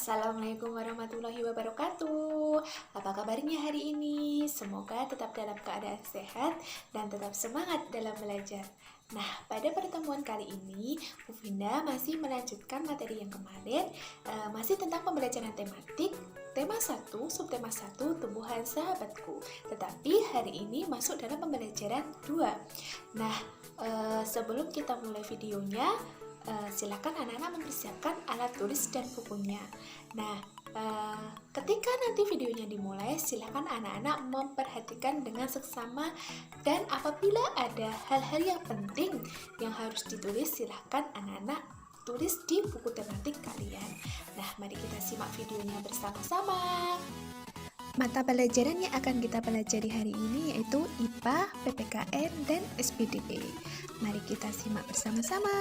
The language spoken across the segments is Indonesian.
Assalamualaikum warahmatullahi wabarakatuh. Apa kabarnya hari ini? Semoga tetap dalam keadaan sehat dan tetap semangat dalam belajar. Nah, pada pertemuan kali ini, Bu Vinda masih melanjutkan materi yang kemarin, masih tentang pembelajaran tematik, tema 1, subtema 1, tumbuhan sahabatku. Tetapi hari ini masuk dalam pembelajaran 2. Nah, sebelum kita mulai videonya, silakan anak-anak mempersiapkan alat tulis dan bukunya. Nah, ketika nanti videonya dimulai, silakan anak-anak memperhatikan dengan seksama, dan apabila ada hal-hal yang penting yang harus ditulis, silakan anak-anak tulis di buku tematik kalian. Nah, mari kita simak videonya bersama-sama. Mata pelajaran yang akan kita pelajari hari ini yaitu IPA, PPKN, dan SPDP. Mari kita simak bersama-sama.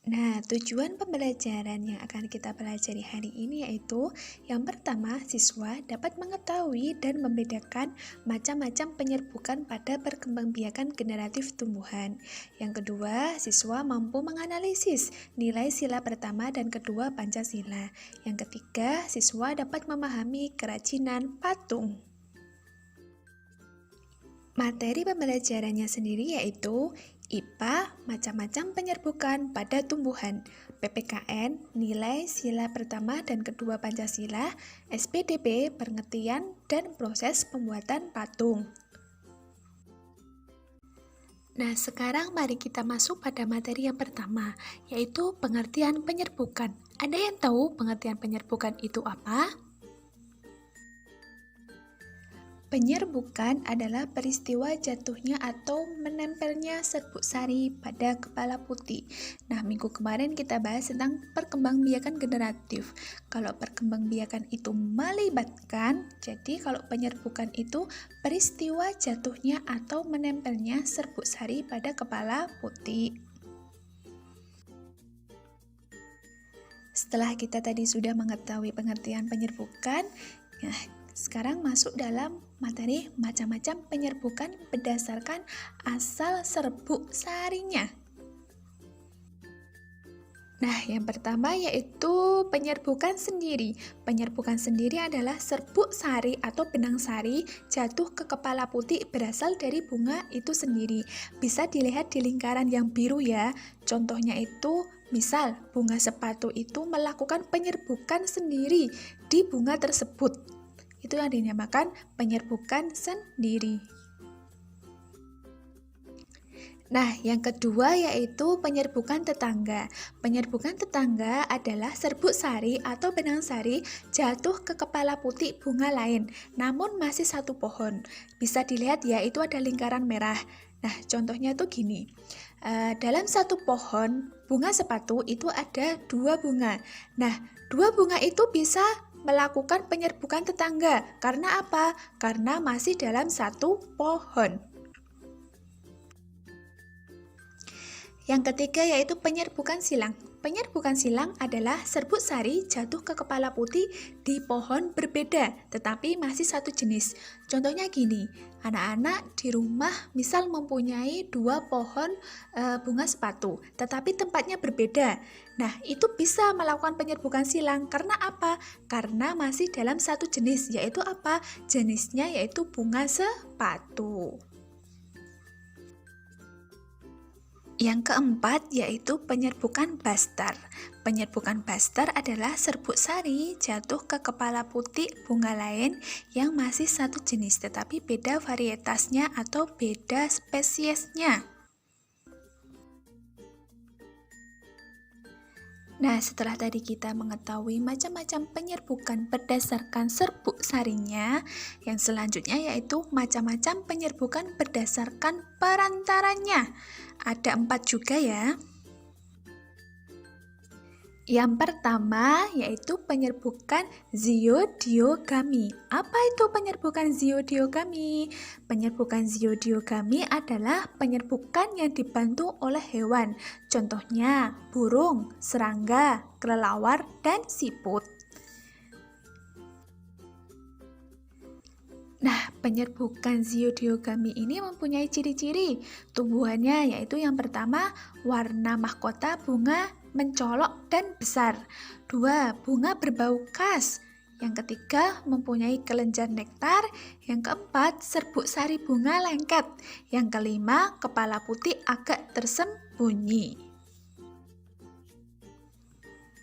Nah, tujuan pembelajaran yang akan kita pelajari hari ini yaitu yang pertama, siswa dapat mengetahui dan membedakan macam-macam penyerbukan pada perkembangbiakan generatif tumbuhan. Yang kedua, siswa mampu menganalisis nilai sila pertama dan kedua Pancasila. Yang ketiga, siswa dapat memahami kerajinan patung. Materi pembelajarannya sendiri yaitu IPA, macam-macam penyerbukan pada tumbuhan, PPKN, nilai sila pertama dan kedua Pancasila, SPDP, pengertian dan proses pembuatan patung. Nah, sekarang mari kita masuk pada materi yang pertama, yaitu pengertian penyerbukan. Ada yang tahu pengertian penyerbukan itu apa? Penyerbukan adalah peristiwa jatuhnya atau menempelnya serbuk sari pada kepala putih. Nah, minggu kemarin kita bahas tentang perkembangbiakan generatif. Kalau perkembangbiakan itu melibatkan, jadi kalau penyerbukan itu peristiwa jatuhnya atau menempelnya serbuk sari pada kepala putih. Setelah kita tadi sudah mengetahui pengertian penyerbukan, sekarang masuk dalam materi macam-macam penyerbukan berdasarkan asal serbuk sarinya. Nah, yang pertama yaitu penyerbukan sendiri. Penyerbukan sendiri adalah serbuk sari atau benang sari jatuh ke kepala putih berasal dari bunga itu sendiri. Bisa dilihat di lingkaran yang biru ya. Contohnya itu, misal bunga sepatu itu melakukan penyerbukan sendiri di bunga tersebut. Itu yang dinamakan penyerbukan sendiri. Nah, yang kedua yaitu penyerbukan tetangga. Penyerbukan tetangga adalah serbuk sari atau benang sari jatuh ke kepala putih bunga lain, namun masih satu pohon. Bisa dilihat ya, itu ada lingkaran merah. Nah, contohnya tuh gini. Dalam satu pohon bunga sepatu itu ada 2 bunga. Nah, 2 bunga itu bisa melakukan penyerbukan tetangga. Karena apa? Karena masih dalam satu pohon. Yang ketiga yaitu penyerbukan silang. Penyerbukan silang adalah serbuk sari jatuh ke kepala putih di pohon berbeda, tetapi masih satu jenis. Contohnya gini, anak-anak di rumah misal mempunyai 2 pohon bunga sepatu, tetapi tempatnya berbeda. Nah, itu bisa melakukan penyerbukan silang. Karena apa? Karena masih dalam satu jenis, yaitu apa? Jenisnya yaitu bunga sepatu. Yang keempat yaitu penyerbukan bastar. Penyerbukan bastar adalah serbuk sari jatuh ke kepala putih bunga lain yang masih satu jenis tetapi beda varietasnya atau beda spesiesnya. Nah, setelah tadi kita mengetahui macam-macam penyerbukan berdasarkan serbuk sarinya, yang selanjutnya yaitu macam-macam penyerbukan berdasarkan perantaranya. Ada 4 juga ya. Yang pertama yaitu penyerbukan zooidiogami. Apa itu penyerbukan zooidiogami? Penyerbukan zooidiogami adalah penyerbukan yang dibantu oleh hewan. Contohnya burung, serangga, kelelawar, dan siput. Nah, penyerbukan zooidiogami ini mempunyai ciri-ciri tumbuhannya, yaitu yang pertama, warna mahkota bunga mencolok dan besar. 2. Bunga berbau khas. Yang ketiga, mempunyai kelenjar nektar. Yang keempat, serbuk sari bunga lengket. Yang kelima, kepala putih agak tersembunyi.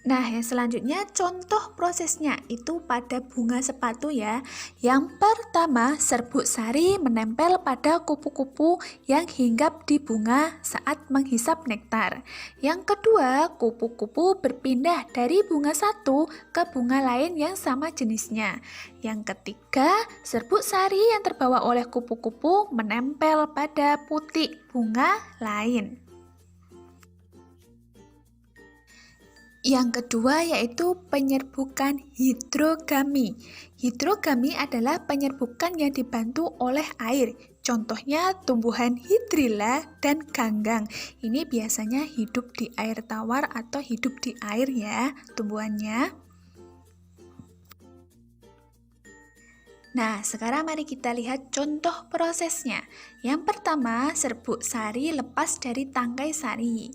Nah, yang selanjutnya contoh prosesnya itu pada bunga sepatu ya. Yang pertama, serbuk sari menempel pada kupu-kupu yang hinggap di bunga saat menghisap nektar. Yang kedua, kupu-kupu berpindah dari bunga satu ke bunga lain yang sama jenisnya. Yang ketiga, serbuk sari yang terbawa oleh kupu-kupu menempel pada putik bunga lain. Yang kedua yaitu penyerbukan hidrogami. Hidrogami adalah penyerbukan yang dibantu oleh air. Contohnya tumbuhan hidrilla dan ganggang. Ini biasanya hidup di air tawar atau hidup di air ya tumbuhannya. Nah, sekarang mari kita lihat contoh prosesnya. Yang pertama, serbuk sari lepas dari tangkai sari.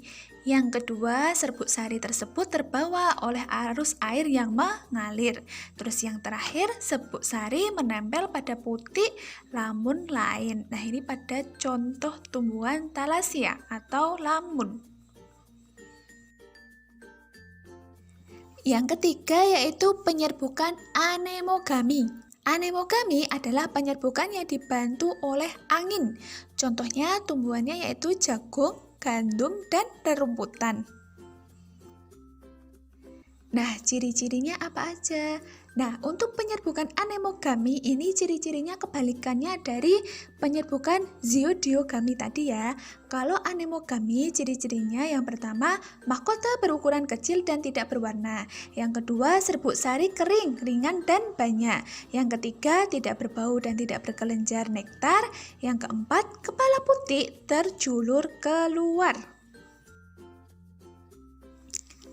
Yang kedua, serbuk sari tersebut terbawa oleh arus air yang mengalir. Terus yang terakhir, serbuk sari menempel pada putik lamun lain. Nah, ini pada contoh tumbuhan thalassia atau lamun. Yang ketiga yaitu penyerbukan anemogami. Anemogami adalah penyerbukan yang dibantu oleh angin. Contohnya tumbuhannya yaitu jagung, gandum, dan rerumputan. Nah, ciri-cirinya apa aja? Nah, untuk penyerbukan anemogami ini ciri-cirinya kebalikannya dari penyerbukan zodiogami tadi ya. Kalau anemogami ciri-cirinya yang pertama, mahkota berukuran kecil dan tidak berwarna. Yang kedua, serbuk sari kering, ringan, dan banyak. Yang ketiga, tidak berbau dan tidak berkelenjar nektar. Yang keempat, kepala putih terjulur keluar.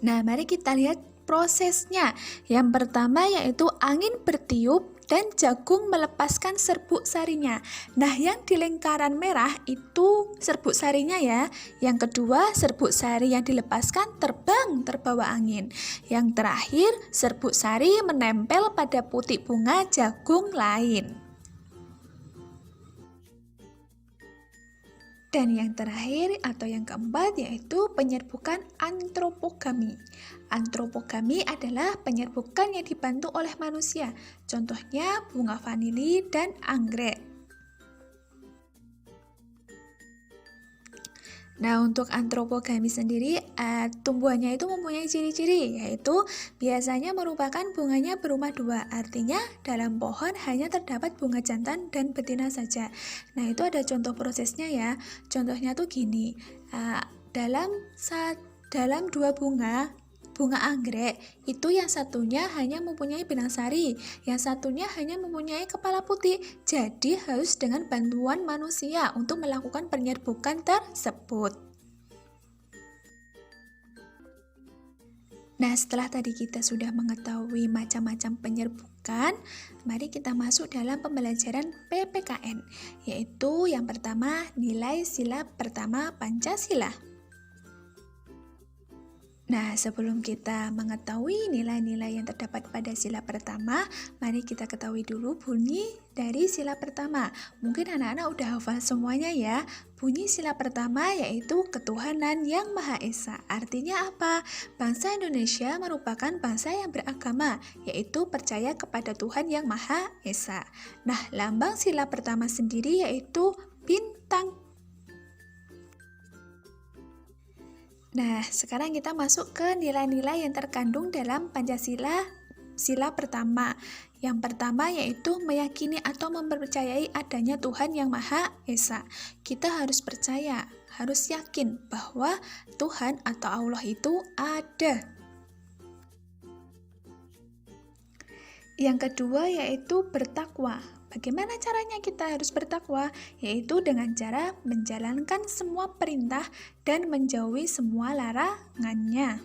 Nah, mari kita lihat prosesnya. Yang pertama yaitu angin bertiup dan jagung melepaskan serbuk sarinya. Nah, yang di lingkaran merah itu serbuk sarinya ya. Yang kedua, serbuk sari yang dilepaskan terbang terbawa angin. Yang terakhir, serbuk sari menempel pada putik bunga jagung lain. Dan yang terakhir atau yang keempat yaitu penyerbukan antropogami. Antropogami adalah penyerbukan yang dibantu oleh manusia. Contohnya bunga vanili dan anggrek. Nah, untuk antropogami sendiri, tumbuhannya itu mempunyai ciri-ciri, yaitu biasanya merupakan bunganya berumah dua, artinya dalam pohon hanya terdapat bunga jantan dan betina saja. Nah, itu ada contoh prosesnya ya. Contohnya tuh gini, dalam dua bunga anggrek itu yang satunya hanya mempunyai benang sari, yang satunya hanya mempunyai kepala putih. Jadi harus dengan bantuan manusia untuk melakukan penyerbukan tersebut. Nah, setelah tadi kita sudah mengetahui macam-macam penyerbukan, mari kita masuk dalam pembelajaran PPKN, yaitu yang pertama nilai sila pertama Pancasila. Nah, sebelum kita mengetahui nilai-nilai yang terdapat pada sila pertama, mari kita ketahui dulu bunyi dari sila pertama. Mungkin anak-anak udah hafal semuanya ya. Bunyi sila pertama yaitu ketuhanan yang Maha Esa. Artinya apa? Bangsa Indonesia merupakan bangsa yang beragama, yaitu percaya kepada Tuhan yang Maha Esa. Nah, lambang sila pertama sendiri yaitu bintang. Nah, sekarang kita masuk ke nilai-nilai yang terkandung dalam Pancasila sila pertama. Yang pertama yaitu meyakini atau mempercayai adanya Tuhan yang Maha Esa. Kita harus percaya, harus yakin bahwa Tuhan atau Allah itu ada. Yang kedua yaitu bertakwa. Bagaimana caranya kita harus bertakwa? Yaitu dengan cara menjalankan semua perintah dan menjauhi semua larangannya.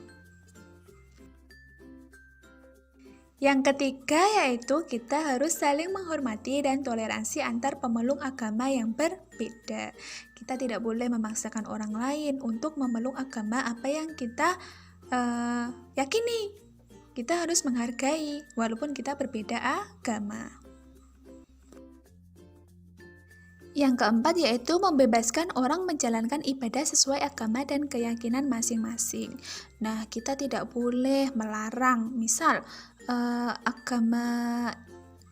Yang ketiga yaitu kita harus saling menghormati dan toleransi antar pemeluk agama yang berbeda. Kita tidak boleh memaksakan orang lain untuk memeluk agama apa yang kita yakini, kita harus menghargai walaupun kita berbeda agama. Yang keempat yaitu membebaskan orang menjalankan ibadah sesuai agama dan keyakinan masing-masing. Nah, kita tidak boleh melarang, misal agama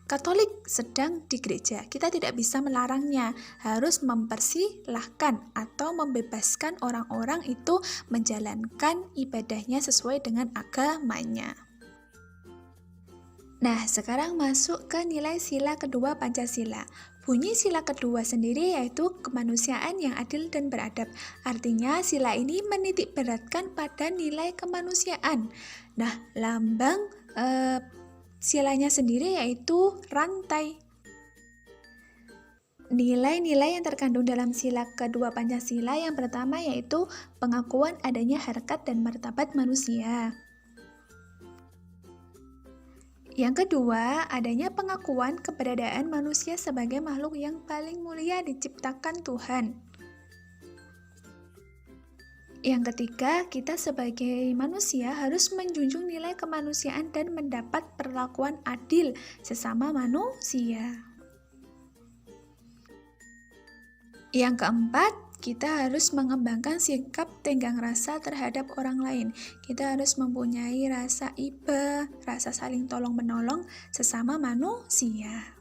Katolik sedang di gereja, kita tidak bisa melarangnya, harus mempersilahkan atau membebaskan orang-orang itu menjalankan ibadahnya sesuai dengan agamanya. Nah, sekarang masuk ke nilai sila kedua Pancasila. Bunyi sila kedua sendiri yaitu kemanusiaan yang adil dan beradab. Artinya sila ini menitik beratkan pada nilai kemanusiaan. Nah, lambang silanya sendiri yaitu rantai. Nilai-nilai yang terkandung dalam sila kedua Pancasila yang pertama yaitu pengakuan adanya harkat dan martabat manusia. Yang kedua, adanya pengakuan keberadaan manusia sebagai makhluk yang paling mulia diciptakan Tuhan. Yang ketiga, kita sebagai manusia harus menjunjung nilai kemanusiaan dan mendapat perlakuan adil sesama manusia. Yang keempat, kita harus mengembangkan sikap tenggang rasa terhadap orang lain. Kita harus mempunyai rasa iba, rasa saling tolong-menolong sesama manusia.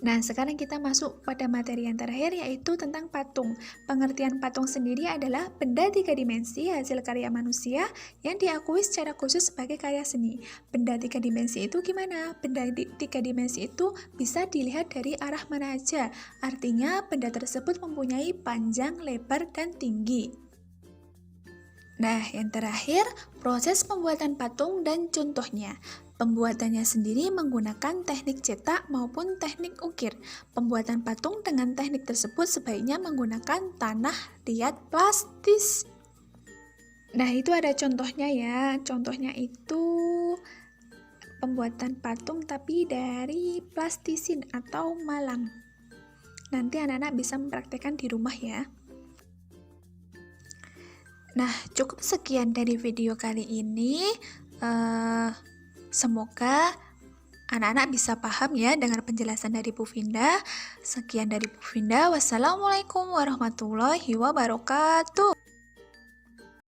Nah, sekarang kita masuk pada materi yang terakhir yaitu tentang patung. Pengertian patung sendiri adalah benda tiga dimensi hasil karya manusia yang diakui secara khusus sebagai karya seni. Benda tiga dimensi itu gimana? Benda tiga dimensi itu bisa dilihat dari arah mana aja. Artinya, benda tersebut mempunyai panjang, lebar, dan tinggi. Nah, yang terakhir, proses pembuatan patung dan contohnya. Pembuatannya sendiri menggunakan teknik cetak maupun teknik ukir. Pembuatan patung dengan teknik tersebut sebaiknya menggunakan tanah liat plastis. Nah, itu ada contohnya ya. Contohnya itu pembuatan patung tapi dari plastisin atau malam. Nanti anak-anak bisa mempraktekkan di rumah ya. Nah, cukup sekian dari video kali ini. Semoga anak-anak bisa paham ya dengan penjelasan dari Bu Finda. Sekian dari Bu Finda. Wassalamualaikum warahmatullahi wabarakatuh.